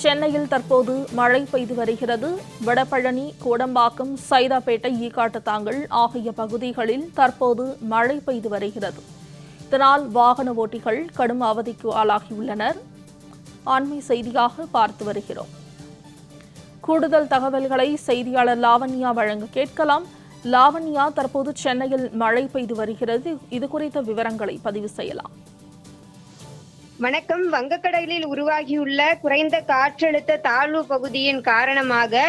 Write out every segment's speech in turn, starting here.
சென்னையில் தற்போது மழை பெய்து வருகிறது. வடபழனி, கோடம்பாக்கம், சைதாப்பேட்டை, ஈக்காட்டுத்தாங்கல் ஆகிய பகுதிகளில் தற்போது மழை பெய்து வருகிறது. இதனால் வாகன ஓட்டிகள் கடும் அவதிக்கு ஆளாகியுள்ளனர். அண்மை செய்தியாக பார்த்து வருகிறோம். கூடுதல் தகவல்களை செய்தியாளர் லாவண்யா வழங்க கேட்கலாம். லாவண்யா, தற்போது சென்னையில் மழை பெய்து வருகிறது. இது குறித்த விவரங்களை பதிவு செய்யலாம். வணக்கம். வங்கக்கடலில் உருவாகியுள்ள குறைந்த காற்றழுத்த தாழ்வு பகுதியின் காரணமாக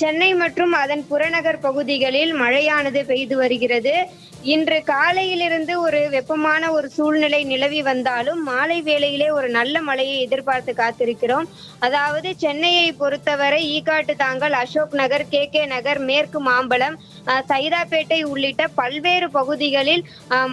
சென்னை மற்றும் அதன் புறநகர் பகுதிகளில் மழையானது பெய்து வருகிறது. இன்று காலையிலிருந்து ஒரு வெப்பமான ஒரு சூழ்நிலை நிலவி வந்தாலும் மாலை வேளையிலே ஒரு நல்ல மழையை எதிர்பார்த்து காத்திருக்கிறோம். அதாவது சென்னையை பொறுத்தவரை ஈக்காட்டுத்தாங்கல், அசோக் நகர், கே நகர், மேற்கு மாம்பலம், சைதாப்பேட்டை உள்ளிட்ட பல்வேறு பகுதிகளில்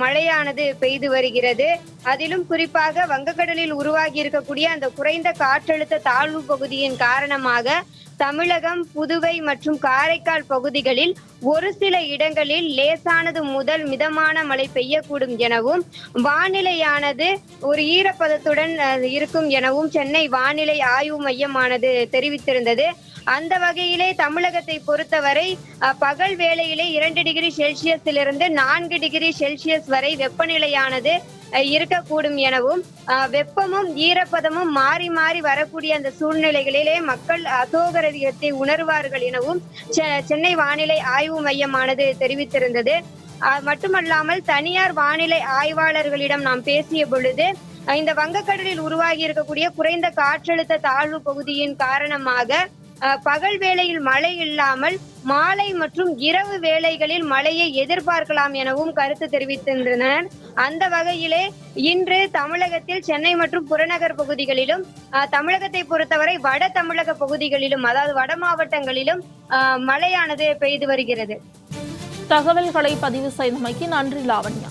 மழையானது பெய்து வருகிறது. அதிலும் குறிப்பாக வங்கக்கடலில் உருவாகி இருக்கக்கூடிய அந்த குறைந்த காற்றழுத்த தாழ்வு பகுதியின் காரணமாக தமிழகம், புதுவை மற்றும் காரைக்கால் பகுதிகளில் ஒரு சில இடங்களில் லேசானது முதல் மிதமான மழை பெய்யக்கூடும் எனவும், வானிலையானது ஒரு ஈரப்பதத்துடன் இருக்கும் எனவும் சென்னை வானிலை ஆய்வு மையமானது தெரிவித்திருந்தது. அந்த வகையிலே தமிழகத்தை பொறுத்தவரை பகல் வேளையிலே 2 டிகிரி செல்சியஸிலிருந்து 4 டிகிரி செல்சியஸ் வரை வெப்பநிலையானது இருக்கக்கூடும் எனவும், வெப்பமும் ஈரப்பதமும் மாறி மாறி வரக்கூடிய அந்த சூழ்நிலைகளிலே மக்கள் அசௌகரியத்தை உணர்வார்கள் எனவும் சென்னை வானிலை ஆய்வு மையமானது தெரிவித்திருந்தது. மட்டுமல்லாமல் தனியார் வானிலை ஆய்வாளர்களிடம் நாம் பேசிய பொழுது, இந்த வங்கக்கடலில் உருவாகி இருக்கக்கூடிய குறைந்த காற்றழுத்த தாழ்வு பகுதியின் காரணமாக பகல் வேளையில் மழை இல்லாமல் மாலை மற்றும் இரவு வேளைகளில் மழையை எதிர்பார்க்கலாம் எனவும் கருத்து தெரிவித்திருந்தனர். அந்த வகையிலே இன்று தமிழகத்தில் சென்னை மற்றும் புறநகர் பகுதிகளிலும், தமிழகத்தை பொறுத்தவரை வட தமிழக பகுதிகளிலும், அதாவது வட மாவட்டங்களிலும் மழையானது பெய்து வருகிறது. தகவல்களை பதிவு செய்தமைக்கு நன்றி லாவண்யா.